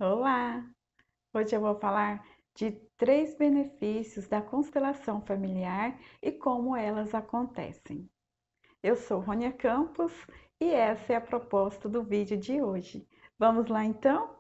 Olá! Hoje eu vou falar de 3 benefícios da constelação familiar e como elas acontecem. Eu sou Rônia Campos e essa é a proposta do vídeo de hoje. Vamos lá então?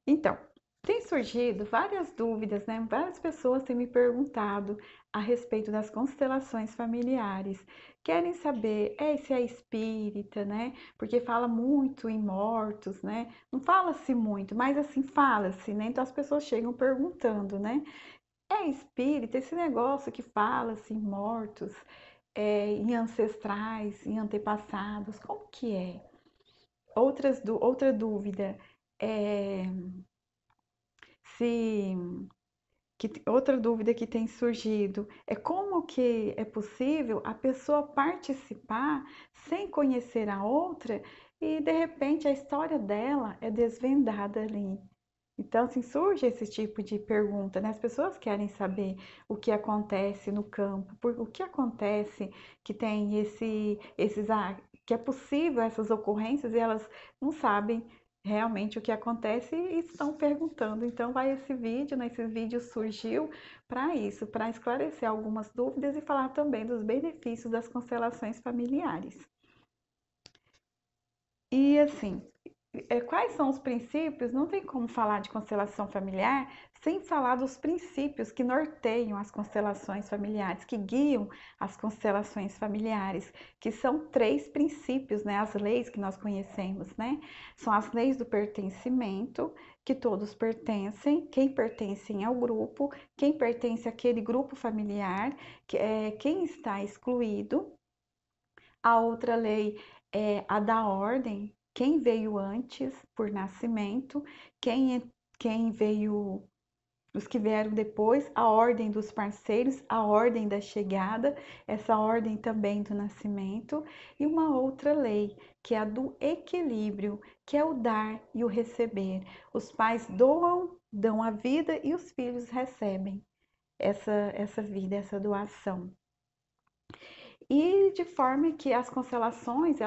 Então, tem surgido várias dúvidas, né? Várias pessoas têm me perguntado a respeito das constelações familiares. Querem saber se é espírita, né? Porque fala muito em mortos, né? Não fala-se muito, mas assim fala-se, né? Então as pessoas chegam perguntando, né? É espírita esse negócio que fala-se em mortos, em ancestrais, em antepassados, como que é? Outra dúvida é se outra dúvida que tem surgido é como que é possível a pessoa participar sem conhecer a outra e de repente a história dela é desvendada ali. Então, assim, surge esse tipo de pergunta, né? As pessoas querem saber o que acontece no campo, o que acontece que tem que é possível essas ocorrências e elas não sabem realmente o que acontece e estão perguntando. Então, vai esse vídeo, né? Esse vídeo surgiu para isso, para esclarecer algumas dúvidas e falar também dos benefícios das constelações familiares. E assim, quais são os princípios? Não tem como falar de constelação familiar sem falar dos princípios que norteiam as constelações familiares, que guiam as constelações familiares, que são 3 princípios, né? As leis que nós conhecemos, né? São as leis do pertencimento, que todos pertencem, quem pertence ao grupo, quem pertence àquele grupo familiar, quem está excluído. A outra lei é a da ordem, quem veio antes por nascimento, quem veio, os que vieram depois, a ordem dos parceiros, a ordem da chegada, essa ordem também do nascimento, e uma outra lei, que é a do equilíbrio, que é o dar e o receber. Os pais doam, dão a vida e os filhos recebem essa vida, essa doação. E de forma que as constelações,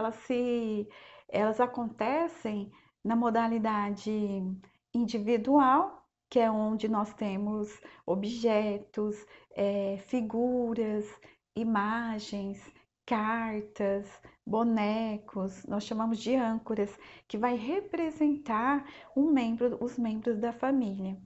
elas acontecem na modalidade individual, que é onde nós temos objetos, figuras, imagens, cartas, bonecos, nós chamamos de âncoras, que vai representar os membros da família.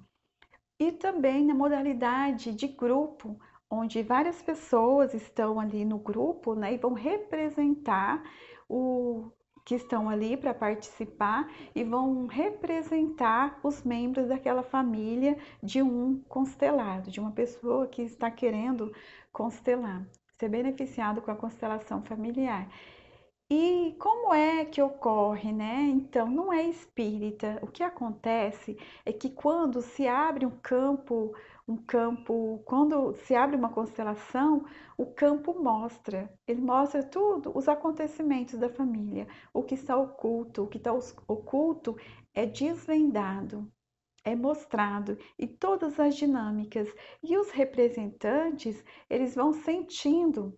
E também na modalidade de grupo, onde várias pessoas estão ali no grupo, né, e vão representar o que estão ali para participar e vão representar os membros daquela família de um constelado, de uma pessoa que está querendo constelar, ser beneficiado com a constelação familiar. E como é que ocorre, né? Então, não é espírita. O que acontece é que quando se abre quando se abre uma constelação, o campo mostra, ele mostra tudo, os acontecimentos da família, o que está oculto, o que está oculto é desvendado, é mostrado e todas as dinâmicas. E os representantes, eles vão sentindo.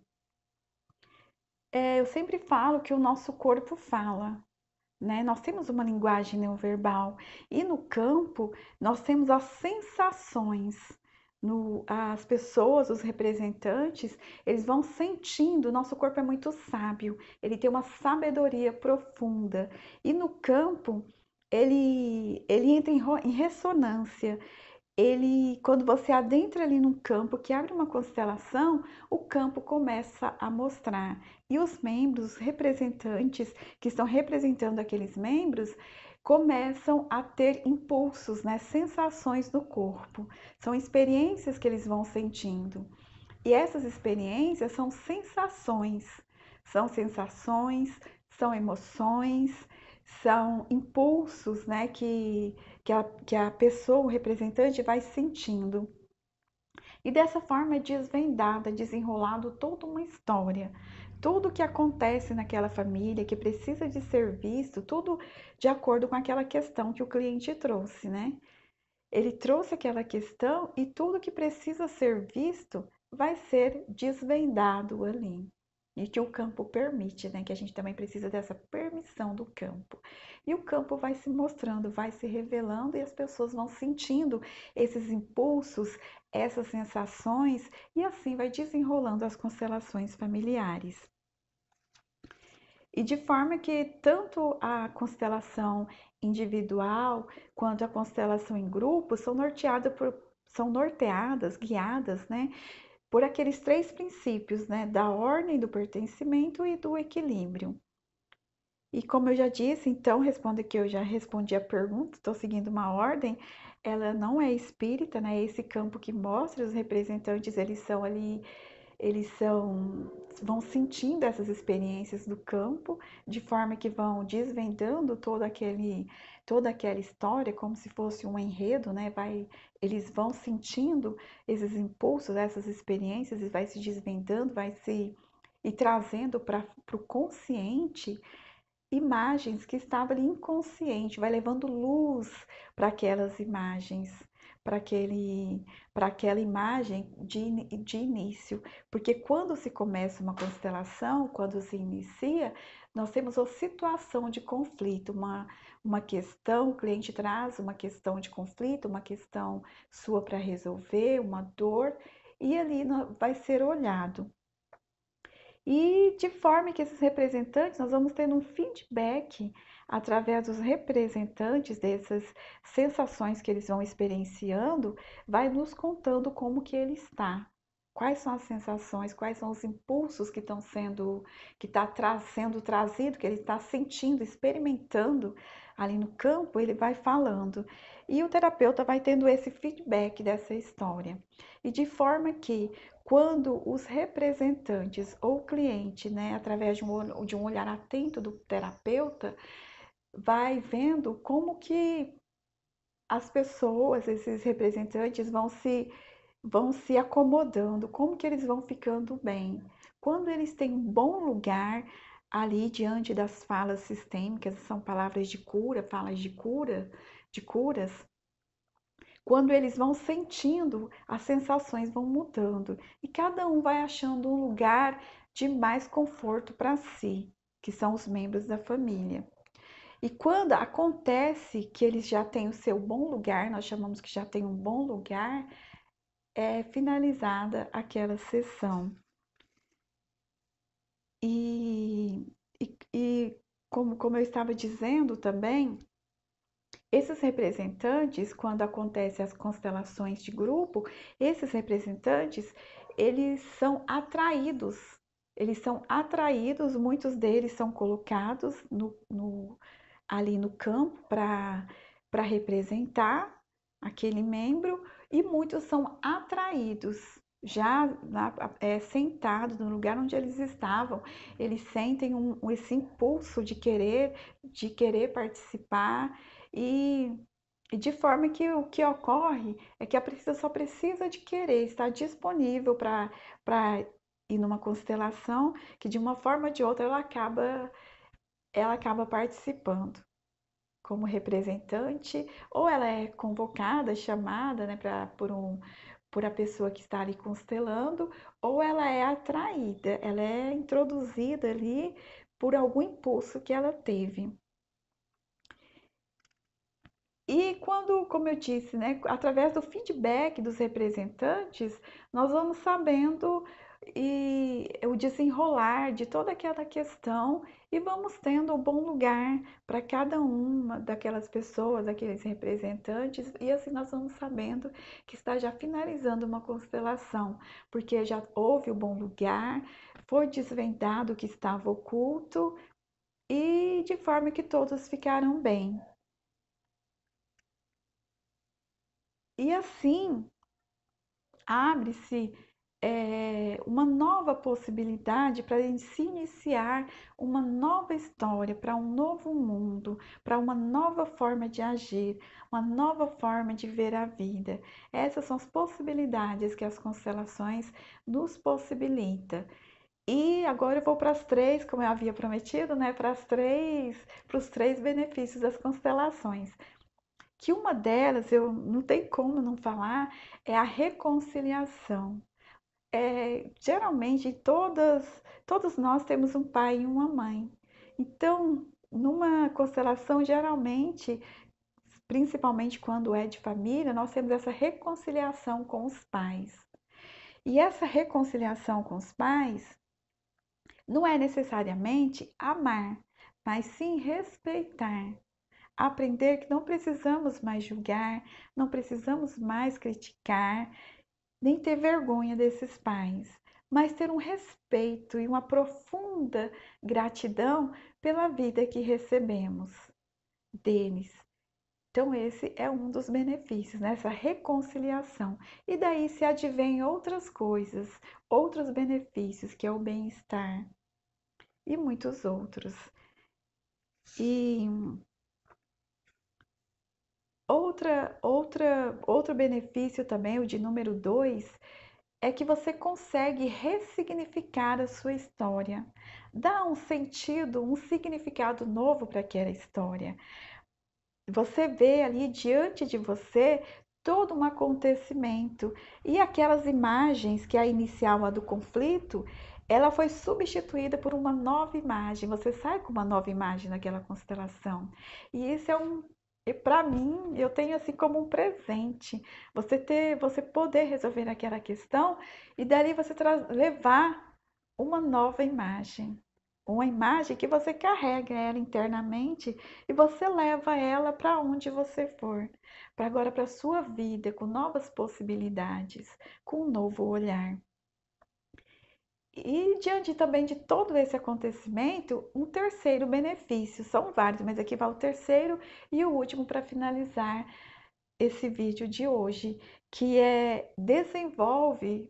Eu sempre falo que o nosso corpo fala, né? Nós temos uma linguagem não verbal e no campo nós temos as sensações. As pessoas, os representantes, eles vão sentindo. Nosso corpo é muito sábio, ele tem uma sabedoria profunda e no campo ele entra em ressonância. Quando você adentra ali num campo que abre uma constelação, o campo começa a mostrar. E os membros, os representantes que estão representando aqueles membros, começam a ter impulsos, né, sensações no corpo. São experiências que eles vão sentindo. E essas experiências são sensações, são emoções, são impulsos, né, que a pessoa, o representante, vai sentindo. E dessa forma é desvendada, desenrolado toda uma história. Tudo que acontece naquela família, que precisa de ser visto, tudo de acordo com aquela questão que o cliente trouxe, né? Ele trouxe aquela questão e tudo que precisa ser visto vai ser desvendado ali. e que o campo permite, né? Que a gente também precisa dessa permissão do campo. E o campo vai se mostrando, vai se revelando e as pessoas vão sentindo esses impulsos, essas sensações e assim vai desenrolando as constelações familiares. E de forma que tanto a constelação individual quanto a constelação em grupo são norteadas, guiadas, né, por aqueles três princípios, né, da ordem, do pertencimento e do equilíbrio. E como eu já disse, então, respondo que eu já respondi a pergunta, estou seguindo uma ordem, ela não é espírita, né? É esse campo que mostra, os representantes, eles são ali, vão sentindo essas experiências do campo, de forma que vão desvendando toda aquela história, como se fosse um enredo, né? Eles vão sentindo esses impulsos, essas experiências, e vai se desvendando, e trazendo para o consciente imagens que estavam ali inconsciente, vai levando luz para aquelas imagens, para aquele, para aquela imagem de início. Porque quando se começa uma constelação, quando se inicia, nós temos uma situação de conflito, uma questão, o cliente traz uma questão de conflito, uma questão sua para resolver, uma dor, e ali vai ser olhado. E de forma que esses representantes, nós vamos tendo um feedback através dos representantes dessas sensações que eles vão experienciando, vai nos contando como que ele está. Quais são as sensações, quais são os impulsos que estão sendo trazido, que ele está sentindo, experimentando ali no campo, ele vai falando. E o terapeuta vai tendo esse feedback dessa história. E de forma que quando os representantes ou o cliente, né, através de um olhar atento do terapeuta, vai vendo como que as pessoas, esses representantes, vão se acomodando, como que eles vão ficando bem. Quando eles têm um bom lugar ali diante das falas sistêmicas, são palavras de cura, falas de curas, quando eles vão sentindo, as sensações vão mudando e cada um vai achando um lugar de mais conforto para si, que são os membros da família. E quando acontece que eles já têm o seu bom lugar, nós chamamos que já tem um bom lugar, é finalizada aquela sessão. E, e como eu estava dizendo também, esses representantes, quando acontecem as constelações de grupo, esses representantes, eles são atraídos, muitos deles são colocados ali no campo para representar aquele membro e muitos são atraídos já sentados no lugar onde eles estavam, eles sentem esse impulso de querer participar e, e de forma que o que ocorre é que a pessoa só precisa de querer, estar disponível para ir numa constelação, que de uma forma ou de outra ela acaba participando como representante, ou ela é convocada, chamada, né, por a pessoa que está ali constelando, ou ela é atraída, ela é introduzida ali por algum impulso que ela teve. E quando, como eu disse, né, através do feedback dos representantes, nós vamos sabendo o desenrolar de toda aquela questão e vamos tendo um bom lugar para cada uma daquelas pessoas, daqueles representantes, e assim nós vamos sabendo que está já finalizando uma constelação, porque já houve o bom lugar, foi desvendado o que estava oculto e de forma que todos ficaram bem. E assim abre-se uma nova possibilidade para se iniciar uma nova história, para um novo mundo, para uma nova forma de agir, uma nova forma de ver a vida. Essas são as possibilidades que as constelações nos possibilitam. E agora eu vou para as três, como eu havia prometido, né? Para os três benefícios das constelações. Que uma delas, eu não tem como não falar, é a reconciliação. geralmente todos nós temos um pai e uma mãe. Então, numa constelação, geralmente, principalmente quando é de família, nós temos essa reconciliação com os pais. E essa reconciliação com os pais não é necessariamente amar, mas sim respeitar. Aprender que não precisamos mais julgar, não precisamos mais criticar, nem ter vergonha desses pais, mas ter um respeito e uma profunda gratidão pela vida que recebemos deles. Então, esse é um dos benefícios, né? Essa reconciliação. E daí se advém outras coisas, outros benefícios, que é o bem-estar e muitos outros. E outro benefício também, o de número 2, é que você consegue ressignificar a sua história, dar um sentido, um significado novo para aquela história. Você vê ali diante de você todo um acontecimento e aquelas imagens que a inicial, a do conflito, ela foi substituída por uma nova imagem. Você sai com uma nova imagem naquela constelação. E isso para mim, eu tenho assim como um presente. Você poder resolver aquela questão e dali você levar uma nova imagem. Uma imagem que você carrega ela internamente e você leva ela para onde você for, para agora para a sua vida, com novas possibilidades, com um novo olhar. E diante também de todo esse acontecimento, um terceiro benefício, são vários, mas aqui vai o terceiro e o último para finalizar esse vídeo de hoje, que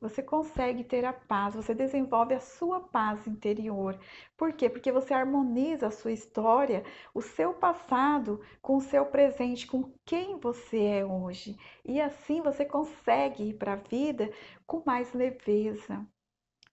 você consegue ter a paz, você desenvolve a sua paz interior. Por quê? Porque você harmoniza a sua história, o seu passado com o seu presente, com quem você é hoje. E assim você consegue ir para a vida com mais leveza,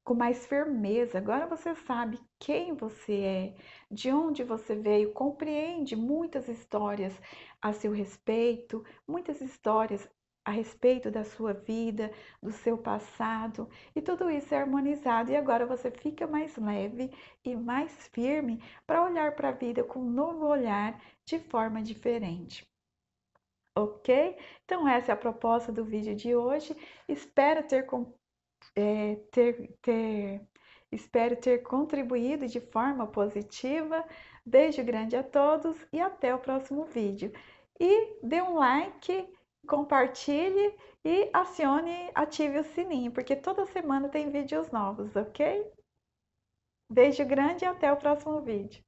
com mais firmeza. Agora você sabe quem você é, de onde você veio, compreende muitas histórias a seu respeito, muitas histórias a respeito da sua vida, do seu passado, e tudo isso é harmonizado e agora você fica mais leve e mais firme para olhar para a vida com um novo olhar de forma diferente. Ok? Então, essa é a proposta do vídeo de hoje. Espero é, ter, ter, espero ter contribuído de forma positiva. Beijo grande a todos e até o próximo vídeo. E dê um like, compartilhe e ative o sininho, porque toda semana tem vídeos novos, ok? Beijo grande e até o próximo vídeo.